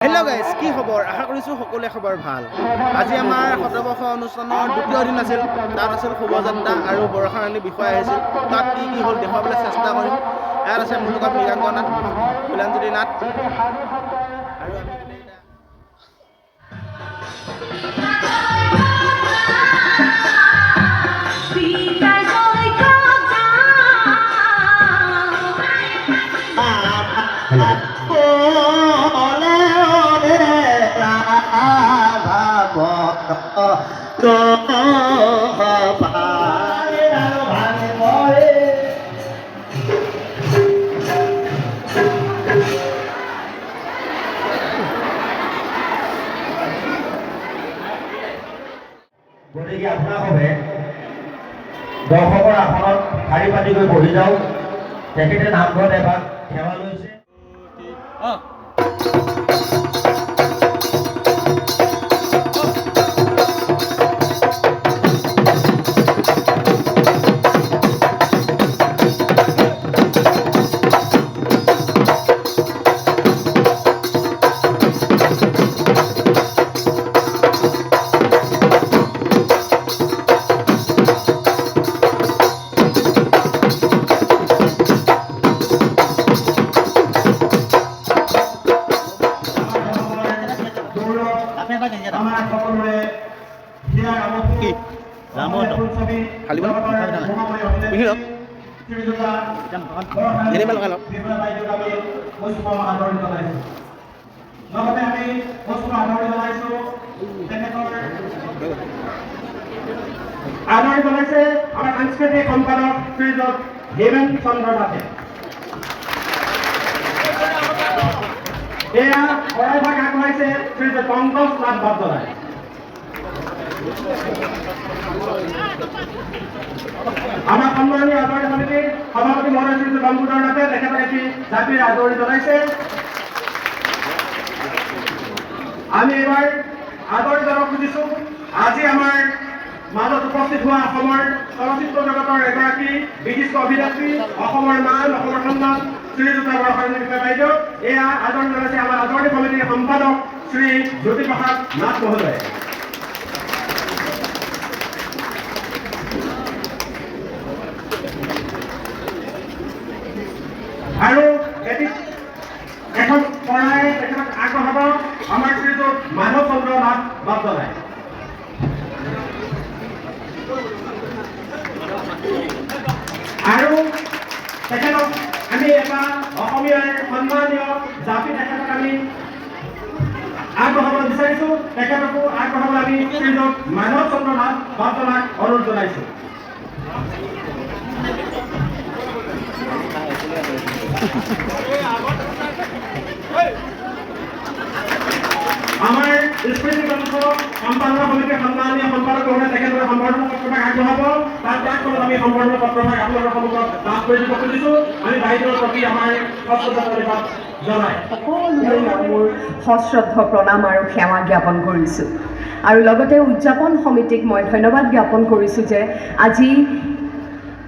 Hello' guys, কি খবৰ? আশা কৰিছোঁ সকলোৱে খবৰ ভাল। আজি আমাৰ শতবৰ্ষ অনুষ্ঠানৰ দ্বিতীয় দিন আছিল। তাত আছিল শোভাযাত্ৰা আৰু বৰষাৰণী বিষয় আহিছিল। তাত কি কি হ'ল দেখুৱাবলৈ চেষ্টা কৰিম। ইয়াত আছে মোৰ লগত মৃগাংক নাথ, ফুলাঞ্জলি নাথ আৰু আমি গতিকে আপোনালোকে দৰ্শকৰ আসনত শাৰী পাতি গৈ বহি যাওক। তেখেতে নামঘৰত এবাৰ সেৱা লৈছে। আদৰণি জনাইছে আমাৰ সাংস্কৃতিক সম্পাদক শ্ৰীযুত হেমেন চন্দ্ৰ নাথে। এয়া শৰাইভাগ আগবঢ়াইছে শ্ৰীযুত পংকজ নাথ বাদলাই। আমাৰ সন্মানীয় আদৰণি সমিতিৰ সভাপতি মহোদয় শ্ৰীযুত লম্বোদৰ নাথে তেখেতক এটি জাতিৰ আদৰণি জনাইছে। আমি এইবাৰ আদৰণি জনাব খুজিছো আজি আমাৰ মাজত উপস্থিত হোৱা অসমৰ চলচ্চিত্ৰ জগতৰ এগৰাকী বিশিষ্ট অভিনেত্ৰী, অসমৰ মান, অসমৰ সন্মান শ্ৰীযুত বৰষাৰণী বিষয় বাইদেউ। এয়া আদৰণি জনাইছে আমাৰ আদৰণি সমিতিৰ সম্পাদক শ্ৰী জ্যোতিপ্ৰসাদ নাথ মহোদয়। আৰু এখন শৰাই তেখেতক আগবঢ়াব আমাৰ শ্ৰীযুত মাধৱ চন্দ্ৰ নাথ বাদলাই। আৰু তেখেতক আমি এটা অসমীয়াৰ সন্মানীয় জাতি তেখেতক আমি আগবঢ়াব বিচাৰিছো। তেখেতকো আগবঢ়াব আমি শ্ৰীযুত মাধৱ চন্দ্ৰ নাথ বাদলাক অনুৰোধ জনাইছো। আমাৰ স্মৃতি গ্ৰন্থ সম্পাদনা সমিতিৰ সন্মানীয় সম্পাদক মহোদয় তেখেতলৈ সম্বৰ্ধনা পত্ৰভাগ আগবঢ়াব। তাৰ প্ৰাকখনত আমি সম্বৰ্ধনা পত্ৰভাগ আপোনালোকৰ সন্মুখত লাভ কৰি দিব খুজিছো। আমি বাইদেউৰ প্ৰতি আমাৰ সশ্ৰদ্ধ প্ৰণাম জনাই সকলোলৈ মোৰ সশ্ৰদ্ধ প্ৰণাম আৰু সেৱা জ্ঞাপন কৰিছোঁ। আৰু লগতে উদযাপন সমিতিক মই ধন্যবাদ জ্ঞাপন কৰিছোঁ যে আজি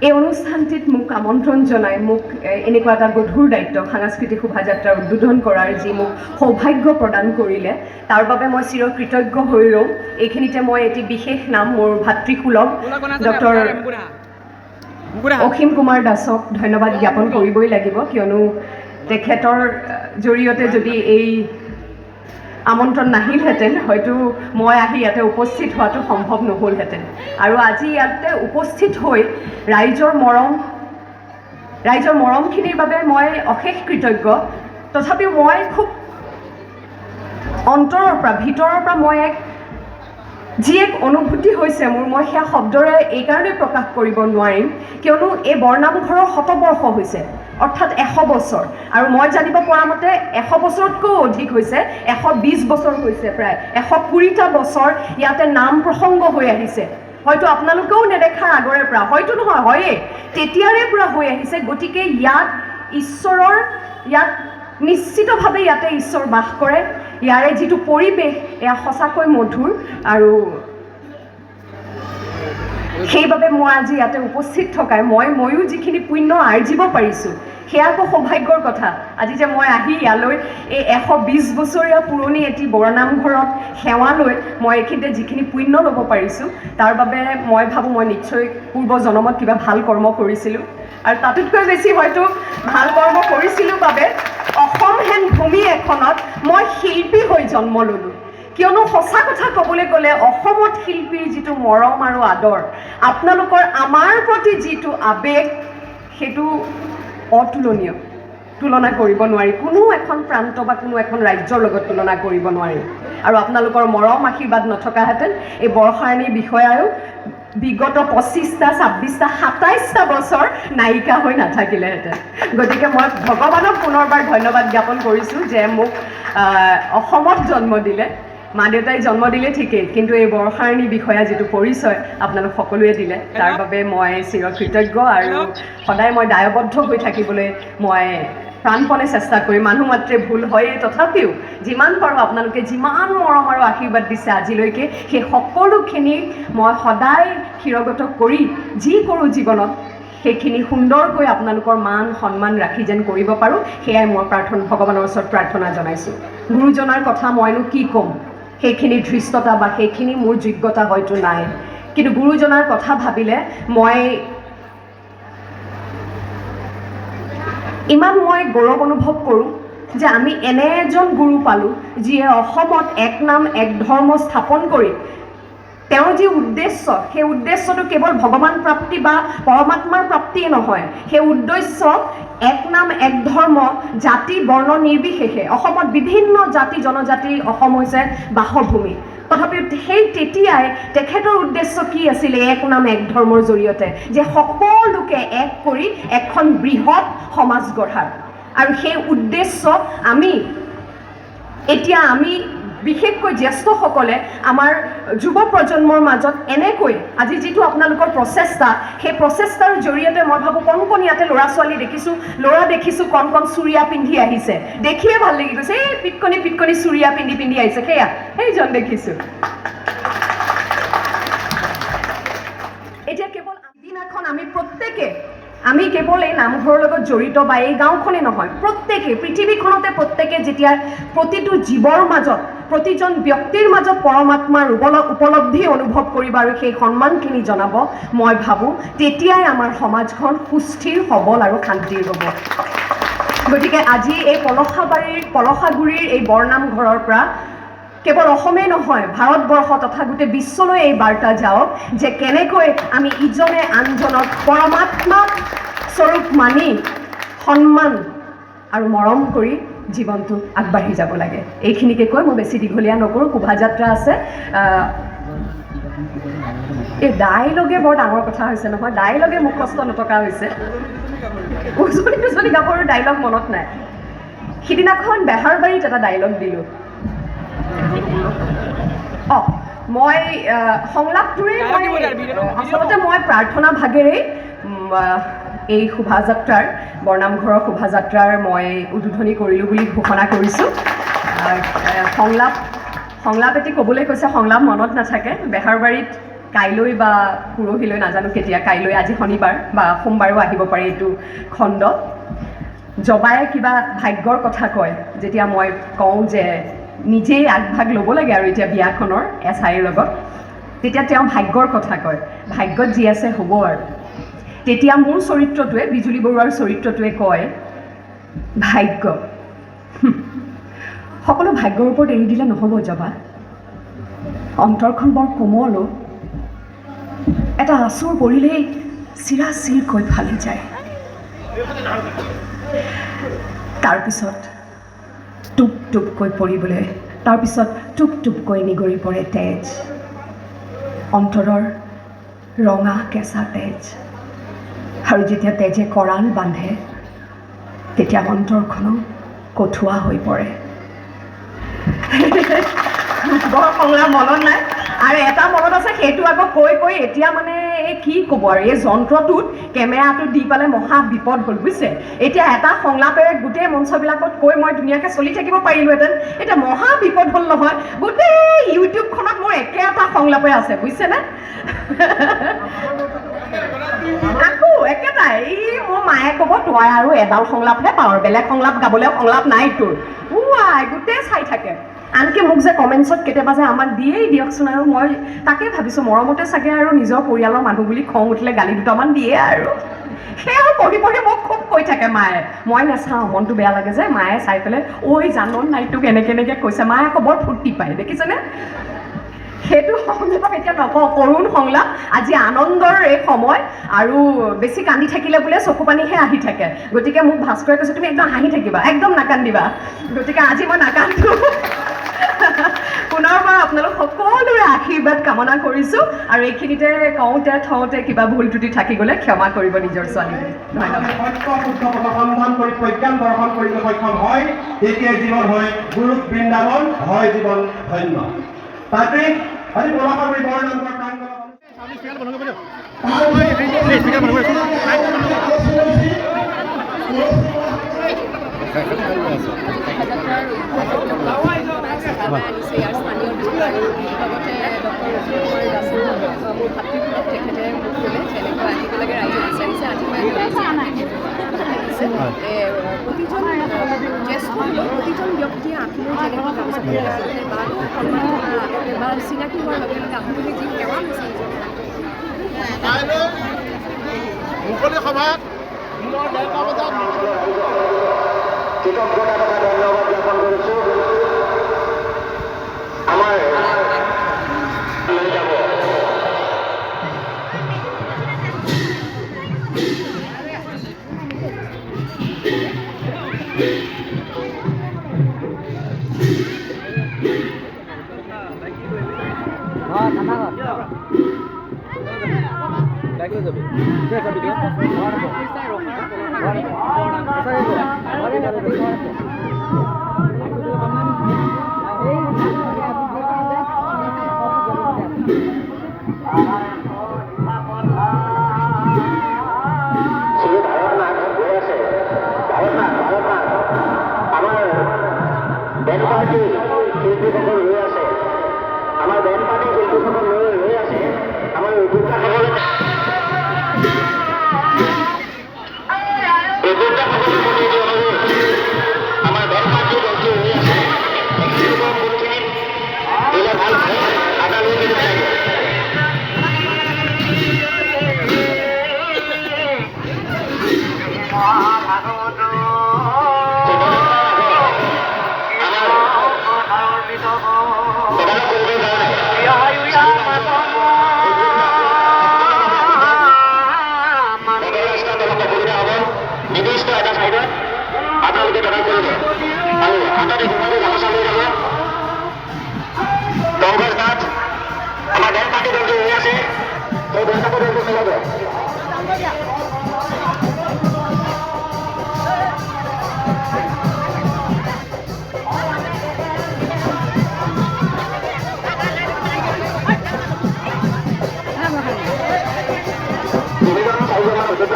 এই অনুষ্ঠানটিত মোক আমন্ত্ৰণ জনাই মোক এনেকুৱা এটা গধুৰ দায়িত্ব সাংস্কৃতিক শোভাযাত্ৰা উদ্বোধন কৰাৰ যি মোক সৌভাগ্য প্ৰদান কৰিলে তাৰ বাবে মই চিৰকৃতজ্ঞ হৈ ৰ'ম। এইখিনিতে মই এটি বিশেষ নাম মোৰ ভাতৃসুলভ ডক্টৰ অসীম কুমাৰ দাসক ধন্যবাদ জ্ঞাপন কৰিবই লাগিব, কিয়নো তেখেতৰ জৰিয়তে যদি এই আমন্ত্ৰণ নাহিলহেঁতেন হয়তো মই আহি ইয়াতে উপস্থিত হোৱাটো সম্ভৱ নহ'লহেঁতেন। আৰু আজি ইয়াতে উপস্থিত হৈ ৰাইজৰ মৰমখিনিৰ বাবে মই অশেষ কৃতজ্ঞ। তথাপিও মই খুব অন্তৰৰ পৰা ভিতৰৰ পৰা মই যি এক অনুভূতি হৈছে মোৰ, মই সেয়া শব্দৰে এইকাৰণে প্ৰকাশ কৰিব নোৱাৰিম কিয়নো এই বৰনামঘৰৰ শতবৰ্ষ হৈছে, অৰ্থাৎ 100 বছৰ। আৰু মই জানিব পৰা মতে 100 বছৰতকৈও অধিক হৈছে, 120 বছৰ হৈছে, প্ৰায় 120টা বছৰ ইয়াতে নাম প্ৰসংগ হৈ আহিছে। হয়তো আপোনালোকেও নেদেখাৰ আগৰে পৰা, হয়তো নহয় হয়েই তেতিয়াৰে পৰা হৈ আহিছে। গতিকে ইয়াত নিশ্চিতভাৱে ইয়াতে ঈশ্বৰ বাস কৰে। ইয়াৰে যিটো পৰিৱেশ এয়া সঁচাকৈ মধুৰ। আৰু সেইবাবে মই আজি ইয়াতে উপস্থিত থকাই ময়ো যিখিনি পুণ্য আৰ্জিব পাৰিছোঁ সেয়া আকৌ সৌভাগ্যৰ কথা। আজি যে মই আহি ইয়ালৈ এই 120 বছৰীয়া পুৰণি এটি বৰনামঘৰত সেৱা লৈ মই এইখিনিতে যিখিনি পুণ্য ল'ব পাৰিছোঁ, তাৰ বাবে মই ভাবোঁ মই নিশ্চয় পূৰ্ব জনমত কিবা ভাল কৰ্ম কৰিছিলোঁ, আৰু তাতোতকৈ বেছি হয়তো ভাল কৰ্ম কৰিছিলোঁ বাবে অসম হেন ভূমি এখনত মই শিল্পী হৈ জন্ম ল'লোঁ। কিয়নো সঁচা কথা ক'বলৈ গ'লে অসমত শিল্পীৰ যিটো মৰম আৰু আদৰ, আপোনালোকৰ আমাৰ প্ৰতি যিটো আৱেগ, সেইটো অতুলনীয়, তুলনা কৰিব নোৱাৰি। কোনো এখন প্ৰান্ত বা কোনো এখন ৰাজ্যৰ লগত তুলনা কৰিব নোৱাৰি। আৰু আপোনালোকৰ মৰম আশীৰ্বাদ নথকাহেঁতেন এই বৰ্ষাৰাণীৰ বিষয়ায়ো বিগত 25টা 26টা 27টা বছৰ নায়িকা হৈ নাথাকিলেহেঁতেন। গতিকে মই ভগৱানক পুনৰবাৰ ধন্যবাদ জ্ঞাপন কৰিছোঁ যে মোক অসমত জন্ম দিলে। মা দেউতাই জন্ম দিলে ঠিকেই, কিন্তু এই বৰ্ষাৰাণী বিষয়া যিটো পৰিচয় আপোনালোক সকলোৱে দিলে, তাৰ বাবে মই চিৰকৃতজ্ঞ, আৰু সদায় মই দায়বদ্ধ হৈ থাকিবলৈ মই প্ৰাণপণে চেষ্টা কৰিম। মানুহ মাত্ৰে ভুল হয়েই, তথাপিও যিমান পাৰোঁ আপোনালোকে যিমান মৰম আৰু আশীৰ্বাদ দিছে আজিলৈকে, সেই সকলোখিনি মই সদায় শিৰগত কৰি যি কৰোঁ জীৱনত সেইখিনি সুন্দৰকৈ আপোনালোকৰ মান সন্মান ৰাখি যেন কৰিব পাৰোঁ, সেয়াই মই ভগৱানৰ ওচৰত প্ৰাৰ্থনা জনাইছোঁ। গুৰুজনাৰ কথা মইনো কি ক'ম, সেইখিনি ধৃষ্টতা বা সেইখিনি মোৰ যোগ্যতা হয়তো নাই, কিন্তু গুৰুজনাৰ কথা ভাবিলে ইমান মই গৌৰৱ অনুভৱ কৰোঁ যে আমি এনে এজন গুৰু পালোঁ যিয়ে অসমত এক নাম এক ধৰ্ম স্থাপন কৰি তেওঁৰ যি উদ্দেশ্য, সেই উদ্দেশ্যটো কেৱল ভগৱান প্ৰাপ্তি বা পৰমাত্মাৰ প্ৰাপ্তিয়ে নহয়, সেই উদ্দেশ্য এক নাম এক ধৰ্ম জাতি বৰ্ণ নিৰ্বিশেষে। অসমত বিভিন্ন জাতি জনজাতি, অসম হৈছে বাসভূমি, তথাপিও সেই তেতিয়াই তেখেতৰ উদ্দেশ্য কি আছিলে এক নাম এক ধৰ্মৰ জৰিয়তে, যে সকলোকে এক কৰি এখন বৃহৎ সমাজ গঢ়াৰ। আৰু সেই উদ্দেশ্য এতিয়া আমি বিশেষকৈ জ্যেষ্ঠসকলে আমাৰ যুৱ প্ৰজন্মৰ মাজত এনেকৈ আজি যিটো আপোনালোকৰ প্ৰচেষ্টা, সেই প্ৰচেষ্টাৰ জৰিয়তে মই ভাবোঁ কণ ইয়াতে ল'ৰা ছোৱালী দেখিছোঁ কণ চুৰিয়া পিন্ধি আহিছে, দেখিয়ে ভাল লাগি গৈছে। এই পিটকনি চুৰিয়া পিন্ধি আহিছে, সেইজন দেখিছোঁ। এতিয়া কেৱল আগদিনাখন আমি কেৱল এই নামঘৰৰ লগত জড়িত বা এই গাঁওখনেই নহয়, পৃথিৱীখনতে প্ৰত্যেকে যেতিয়া প্ৰতিটো জীৱৰ মাজত, প্ৰতিজন ব্যক্তিৰ মাজত পৰমাত্মাৰ উপলব্ধি অনুভৱ কৰিব আৰু সেই সন্মানখিনি জনাব, মই ভাবোঁ তেতিয়াই আমাৰ সমাজখন সুস্থিৰ সবল আৰু শান্তিৰ হ'ব। গতিকে আজি এই পলসাগুৰিৰ এই বৰনামঘৰৰ পৰা কেৱল অসমেই নহয়, ভাৰতবৰ্ষ তথা গোটেই বিশ্বলৈ এই বাৰ্তা যাওক যে কেনেকৈ আমি ইজনে আনজনক পৰমাত্মা স্বৰূপ মানি সন্মান আৰু মৰম কৰি জীৱনটো আগবাঢ়ি যাব লাগে। এইখিনিকে কৈ মই বেছি দীঘলীয়া নকৰোঁ। শোভাযাত্ৰা আছে। এই ডাইলগে বৰ ডাঙৰ কথা হৈছে নহয়, ডাইলগে মুখস্থ নথকা হৈছে। উজনি গাভৰুৰ ডাইলগ মনত নাই। সিদিনাখন বেহাৰবাৰীত এটা ডাইলগ দিলোঁ। মই সংলাপটোৰেই আচলতে মই প্ৰাৰ্থনা ভাগেৰেই এই শোভাযাত্ৰাৰ বৰনামঘৰৰ শোভাযাত্ৰাৰ মই উদ্বোধনী কৰিলোঁ বুলি ঘোষণা কৰিছোঁ। সংলাপ এটি ক'বলৈ কৈছে, সংলাপ মনত নাথাকে। বেহাৰবাৰীত কাইলৈ বা পৰহিলৈ নাজানো কেতিয়া, কাইলৈ আজি শনিবাৰ বা সোমবাৰো আহিব পাৰে এইটো খণ্ড। জবাই কিবা ভাগ্যৰ কথা কয়, যেতিয়া মই কওঁ যে নিজেই আগভাগ ল'ব লাগে আৰু এতিয়া বিয়াখনৰ এছাইৰ লগত, তেতিয়া তেওঁ ভাগ্যৰ কথা কয়। ভাগ্যত যি আছে হ'ব আৰু। তেতিয়া মোৰ চৰিত্ৰটোৱে, বিজুলী বৰুৱাৰ চৰিত্ৰটোৱে কয়, ভাগ্য সকলো ভাগ্যৰ ওপৰত এৰি দিলে নহ'ব জবা, অন্তৰখন বৰ কোমল, এটা আঁচুৰ পৰিলেই চিৰাচিৰকৈ ফালি যায়। তাৰপিছত টুপ টুপকৈ পৰিবলৈ, তাৰপিছত টুপ টুপকৈ নিগৰি পৰে তেজ, অন্তৰৰ ৰঙা কেঁচা তেজ। আৰু যেতিয়া তেজে কৰাল বান্ধে, তেতিয়া অন্তৰখনো কঠুৱা হৈ পৰে। বৰ সংলাপ মনত নাই, আৰু এটা মনত আছে, সেইটো আকৌ কৈ এতিয়া মানে এই কি ক'ব আৰু, এই যন্ত্ৰটোত কেমেৰাটো দি পালে মহা বিপদ হ'ল বুজিছে। এতিয়া এটা সংলাপেৰে গোটেই মঞ্চবিলাকত কৈ মই ধুনীয়াকৈ চলি থাকিব পাৰিলোহেঁতেন, এতিয়া মহা বিপদ হ'ল নহয়। গোটেই ইউটিউবখনত মোৰ একে এটা সংলাপে আছে বুজিছেনে। আকৌ একেটাই মোৰ মায়ে ক'ব তই আৰু এডাল সংলাপহে পাওঁ বেলেগ সংলাপ গাবলৈ সংলাপ নাই তোৰ আই গোটেই চাই থাকে আনকি মোক যে কমেণ্টছত কেতিয়াবা যে আমাক দিয়েই দিয়কচোন আৰু মই তাকে ভাবিছোঁ মৰমতে চাগে আৰু নিজৰ পৰিয়ালৰ মানুহ বুলি খং উঠিলে গালি দুটামান দিয়ে আৰু সেয়াও পঢ়ি পঢ়ি মোক খুব কৈ থাকে মায়ে মই নাচাওঁ মনটো বেয়া লাগে যে মায়ে চাই পেলাই ঐ জানন নাই তোক এনেকৈ কৈছে মায়ে আকৌ বৰ ফূৰ্তি পায় দেখিছেনে সেইটো সংলাপ এতিয়া নকওঁ কৰুণ সংলাপ আজি আনন্দৰ এই সময় আৰু বেছি কান্দি থাকিলে বোলে চকু পানীহে আহি থাকে গতিকে মোক ভাস্কৰে কৈছে তুমি একদম হাঁহি থাকিবা একদম নাকান্দিবা গতিকে আজি মই নাকান্দো পুনৰবাৰ আপোনালোক সকলোৰে আশীৰ্বাদ কামনা কৰিছোঁ আৰু এইখিনিতে কওঁতে থওঁতে কিবা ভুল ত্ৰুটি থাকি গ'লে ক্ষমা কৰিব নিজৰ ছোৱালীজনী ধন্যবাদ সত্য শুদ্ধ কথা সন্ধান কৰি প্ৰজ্ঞান দৰ্শন কৰিবলৈ সক্ষম হয় তেতিয়াই জীৱন হয় গুৰু বৃন্দাবন হয় জীৱন ধন্য তাতে আজি বলাশাৰী বৰনামৰ প্ৰতিজন ব্যক্তিয়ে আত্মীয় যেনেকৈ গামোচা পিন্ধি আছে বা চিনাকি হোৱাৰ লগে লগে আপোনালোকে যি সেৱা বিচাৰিছে মুকলি সভাত কৃতজ্ঞতা তথা ধন্যবাদ জ্ঞাপন কৰিছোঁ আমাৰ লৈ যাব বেণ্ড পাৰ্টি শিল্পীসকল ৰৈ আছে আমাৰ বেণ্ড পাৰ্টি শিল্পীসকল ৰৈ আছে আমাৰ অভিজ্ঞতাসকলে আমাৰ বেণ্ড পাৰ্টি দলটো ৰৈ আছে ফুলখিনিত দিলে ভাল হয় আদালৈ দিব লাগিব নিৰ্দিষ্ট এটা চাইডত আপোনালোকে টকা কৰিব আৰু হাততে ঘুমাই গামোচা লৈ যাব কংগ্ৰেছ তাত আমাৰ বেণ্ড পাৰ্টি দলটো হৈ আছে সেই বেণ্ড পাৰ্টি দলটো চলাব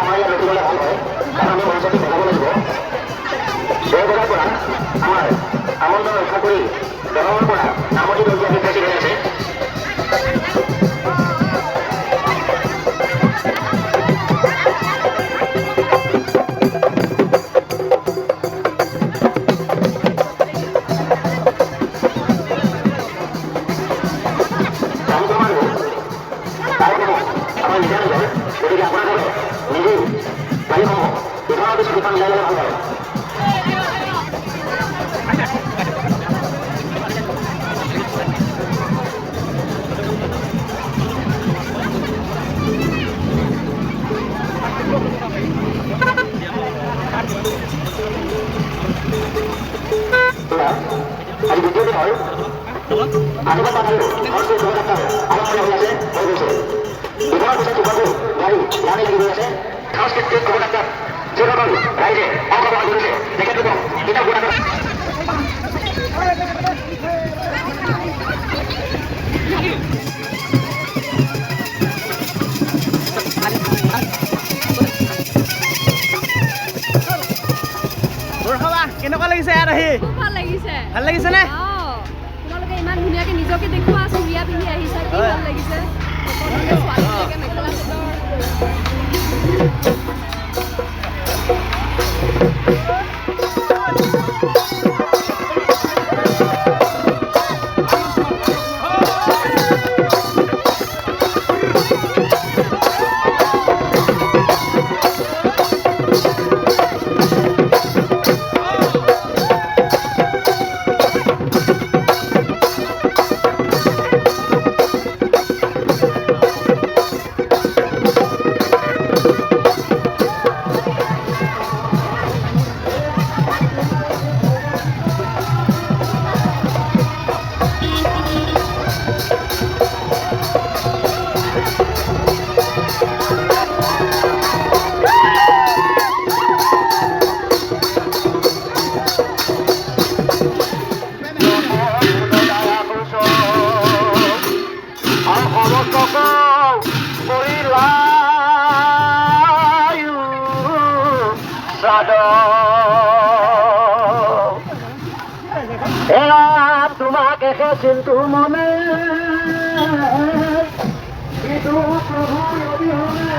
আমাৰ ইয়াত ৰখিবলৈ ভাল হয় কাৰণ আমি মঞ্চটো বজাব লাগিব সেই বজাৰ পৰা আমাৰ আমন্ত্ৰণ ৰক্ষা কৰি দলৰ পৰা নামতি দলটো আমি উপস্থিত হৈ আছে আমাৰ নিজৰ নিজৰ গতিকে আপোনালোকে নিজেই গাড়ীসমূহ ইখনৰ পিছত সিখন মিলাই ল'লে ভাল হয় আজি দ্বিতীয়টো হয় আশীৰ্বাদ পাতিলোঁ ঘৰটো শোভাযাত্ৰা আলোচনা হৈ আছে হৈ গৈছে ইখনৰ পিছত সিখনটো গাড়ী লাইনে লাগি গৈ আছে সাংস্কৃতিক শোভাযাত্ৰাত যিসকল ৰাইজে অংশগ্ৰহণ কৰিছে তেখেতলোকক কিতাপ গোটাটো কেনেকুৱা লাগিছে ইয়াত আহি খুব ভাল লাগিছে ভাল লাগিছে নে তোমালোকে ইমান ধুনীয়াকৈ নিজকে দেখুওৱা চুৰিয়া পিন্ধি আহিছা কি ভাল লাগিছে সকলোকে ছোৱালীবিলাকে মেখেলা চাদৰ ৰেখে চিন্তু মনে কিন্তু প্ৰভুৰ অবিহনে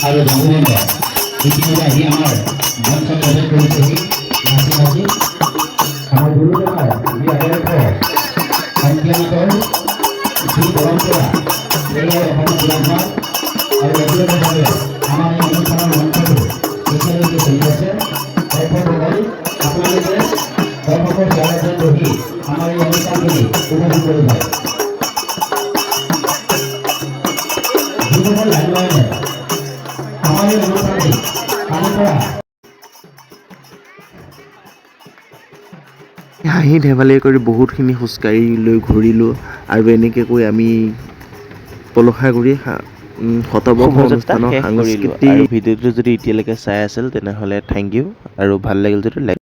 আৰু বন্ধুবৃন্দ ইতিমধ্যে আহি আমাৰ মঞ্চ প্ৰৱেশ কৰিছেহি নাচি নাচি আমাৰ গুৰুজনাৰ যি আদৰ্শ সংজ্ঞাতৰ যি পৰম্পৰা সেয়াই অসমত বিৰাজমান আৰু ব্যক্তিগতভাৱে আমাৰ এই অনুষ্ঠানৰ মঞ্চটো এতিয়ালৈকে চলি আছে। দৰ্শকসকল আপোনালোকে দৰ্শকৰ চেয়াৰত বহি আমাৰ এই অনুষ্ঠানখিনি উপভোগ কৰি যায়। যিসকল লাইনৱাইনে আমাৰ এই অনুষ্ঠানটি কালিৰ পৰা হাঁহি ধেমালি কৰি বহুতখিনি খোজকাঢ়ি লৈ ঘূৰিলোঁ আৰু এনেকৈ কৈ আমি পলসাগুৰি শতবৰ্ষ অনুষ্ঠানৰ সাংস্কৃতিক ভিডিঅ'টো যদি এতিয়ালৈকে চাই আছিল তেনেহ'লে থেংক ইউ আৰু ভাল লাগিল যদি লাইক